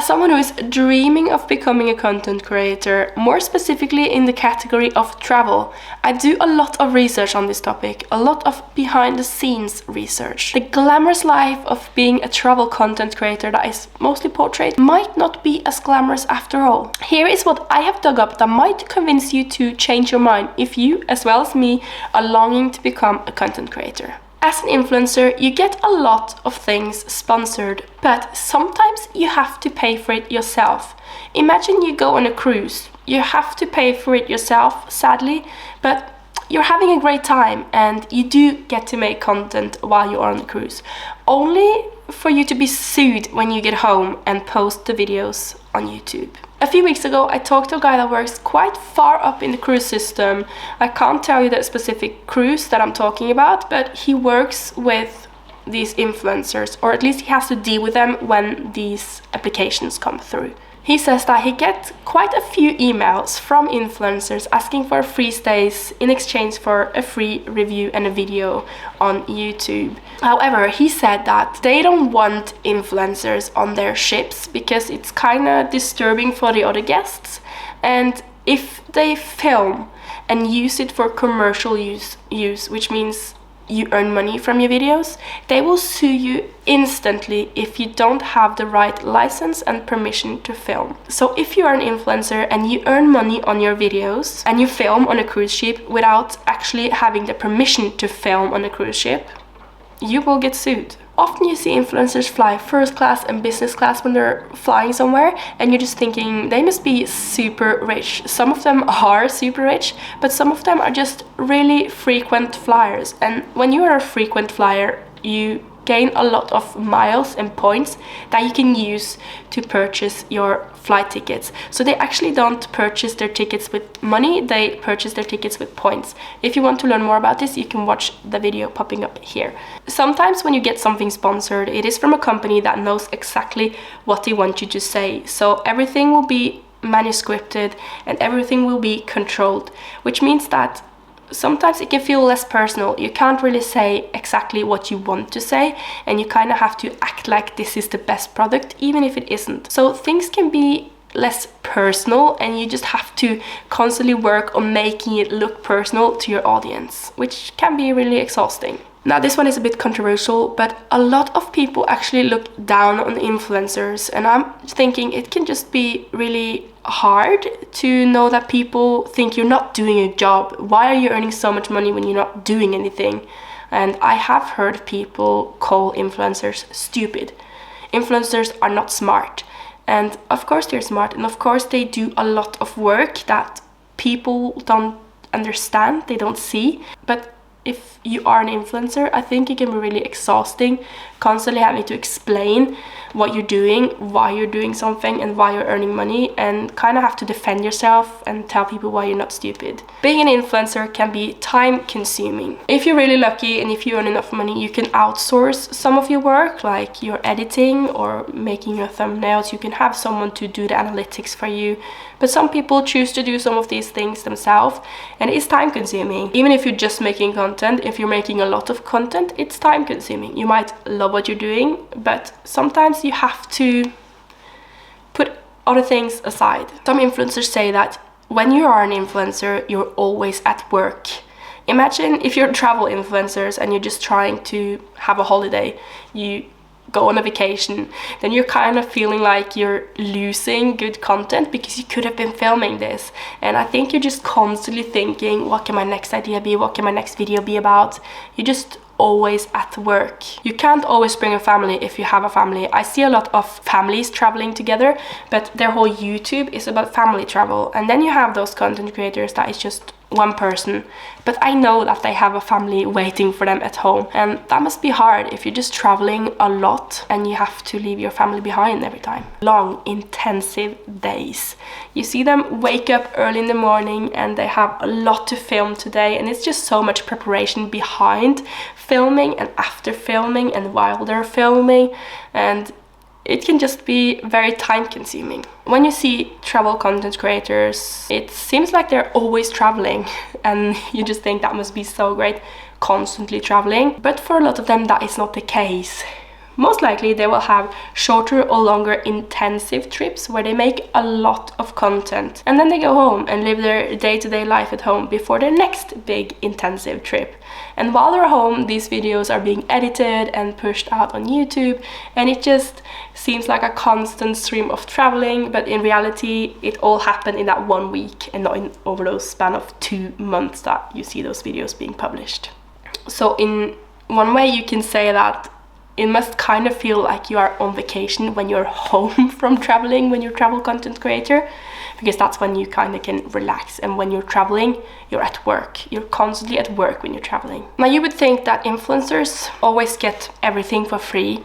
As someone who is dreaming of becoming a content creator, more specifically in the category of travel, I do a lot of research on this topic, a lot of behind the scenes research. The glamorous life of being a travel content creator that is mostly portrayed might not be as glamorous after all. Here is what I have dug up that might convince you to change your mind if you, as well as me, are longing to become a content creator. As an influencer, you get a lot of things sponsored, but sometimes you have to pay for it yourself. Imagine you go on a cruise. You have to pay for it yourself, sadly, but you're having a great time and you do get to make content while you're on the cruise. Only for you to be sued when you get home and post the videos on YouTube. A few weeks ago, I talked to a guy that works quite far up in the cruise system. I can't tell you the specific cruise that I'm talking about, but he works with these influencers, or at least he has to deal with them when these applications come through. He says that he gets quite a few emails from influencers asking for free stays in exchange for a free review and a video on YouTube. However, he said that they don't want influencers on their ships because it's kind of disturbing for the other guests. And if they film and use it for commercial use, which means you earn money from your videos, they will sue you instantly if you don't have the right license and permission to film. So if you are an influencer and you earn money on your videos and you film on a cruise ship without actually having the permission to film on a cruise ship, you will get sued. Often you see influencers fly first class and business class when they're flying somewhere, and you're just thinking they must be super rich. Some of them are super rich, but some of them are just really frequent flyers. And when you are a frequent flyer, you gain a lot of miles and points that you can use to purchase your flight tickets. So they actually don't purchase their tickets with money, they purchase their tickets with points. If you want to learn more about this, you can watch the video popping up here. Sometimes when you get something sponsored, it is from a company that knows exactly what they want you to say. So everything will be manuscripted and everything will be controlled, which means that sometimes it can feel less personal. You can't really say exactly what you want to say, and you kind of have to act like this is the best product, even if it isn't. So things can be less personal, and you just have to constantly work on making it look personal to your audience, which can be really exhausting. Now, this one is a bit controversial, but a lot of people actually look down on influencers, and I'm thinking it can just be really hard to know that people think you're not doing a job. Why are you earning so much money when you're not doing anything? And I have heard people call influencers stupid. Influencers are not smart. And of course they're smart, and of course they do a lot of work that people don't understand, they don't see. But if you are an influencer, I think it can be really exhausting, constantly having to explain what you're doing, why you're doing something, and why you're earning money, and kind of have to defend yourself and tell people why you're not stupid. Being an influencer can be time consuming. If you're really lucky and if you earn enough money, you can outsource some of your work, like your editing or making your thumbnails. You can have someone to do the analytics for you. But some people choose to do some of these things themselves, and it's time consuming. Even if you're just making content, if you're making a lot of content, it's time consuming. You might love what you're doing, but sometimes you have to put other things aside. Some influencers say that when you are an influencer, you're always at work. Imagine if you're travel influencers and you're just trying to have a holiday, you go on a vacation, then you're kind of feeling like you're losing good content because you could have been filming this. And I think you're just constantly thinking, what can my next idea be? What can my next video be about? You're just always at work. You can't always bring a family if you have a family. I see a lot of families traveling together, but their whole YouTube is about family travel. And then you have those content creators that is just one person, but I know that they have a family waiting for them at home, and that must be hard if you're just traveling a lot and you have to leave your family behind every time. Long, intensive days. You see them wake up early in the morning and they have a lot to film today, and it's just so much preparation behind filming and after filming and while they're filming, and it can just be very time consuming. When you see travel content creators, it seems like they're always traveling, and you just think that must be so great, constantly traveling. But for a lot of them, that is not the case. Most likely they will have shorter or longer intensive trips where they make a lot of content and then they go home and live their day-to-day life at home before their next big intensive trip. And while they're home, these videos are being edited and pushed out on YouTube, and it just seems like a constant stream of traveling, but in reality it all happened in that 1 week and not in over those span of 2 months that you see those videos being published. So in one way you can say that it must kind of feel like you are on vacation when you're home from traveling, when you're a travel content creator, because that's when you kind of can relax. And when you're traveling, you're at work. You're constantly at work when you're traveling. Now you would think that influencers always get everything for free,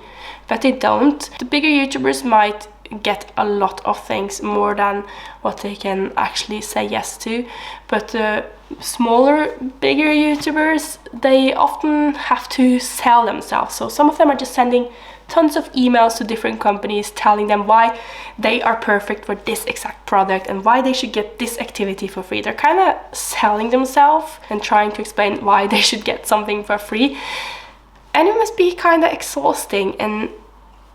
but they don't. The bigger YouTubers might get a lot of things more than what they can actually say yes to, but the smaller, bigger YouTubers, they often have to sell themselves. So some of them are just sending tons of emails to different companies telling them why they are perfect for this exact product and why they should get this activity for free. They're kind of selling themselves and trying to explain why they should get something for free, and it must be kind of exhausting. And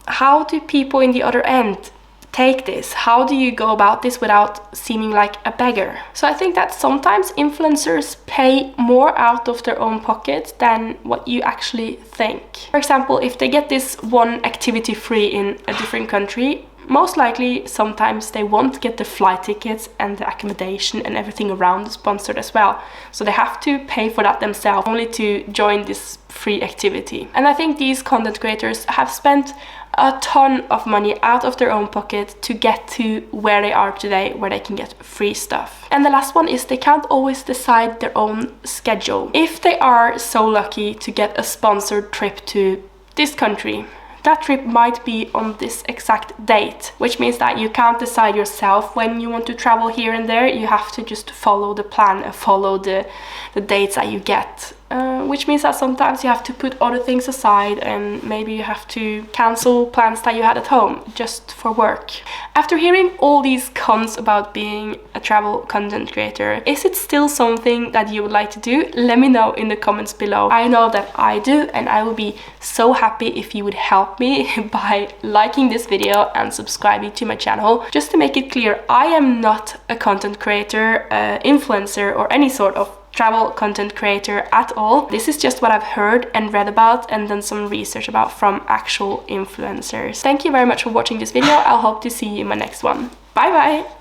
how do people in the other end take this? How do you go about this without seeming like a beggar? So I think that sometimes influencers pay more out of their own pocket than what you actually think. For example, if they get this one activity free in a different country, most likely sometimes they won't get the flight tickets and the accommodation and everything around sponsored as well. So they have to pay for that themselves only to join this free activity. And I think these content creators have spent a ton of money out of their own pocket to get to where they are today, where they can get free stuff. And the last one is they can't always decide their own schedule. If they are so lucky to get a sponsored trip to this country, that trip might be on this exact date, which means that you can't decide yourself when you want to travel here and there. You have to just follow the plan and follow the dates that you get. Which means that sometimes you have to put other things aside and maybe you have to cancel plans that you had at home just for work. After hearing all these cons about being a travel content creator, is it still something that you would like to do? Let me know in the comments below. I know that I do, and I would be so happy if you would help me by liking this video and subscribing to my channel. Just to make it clear, I am not a content creator, influencer, or any sort of travel content creator at all. This is just what I've heard and read about and done some research about from actual influencers. Thank you very much for watching this video. I'll hope to see you in my next one. Bye bye!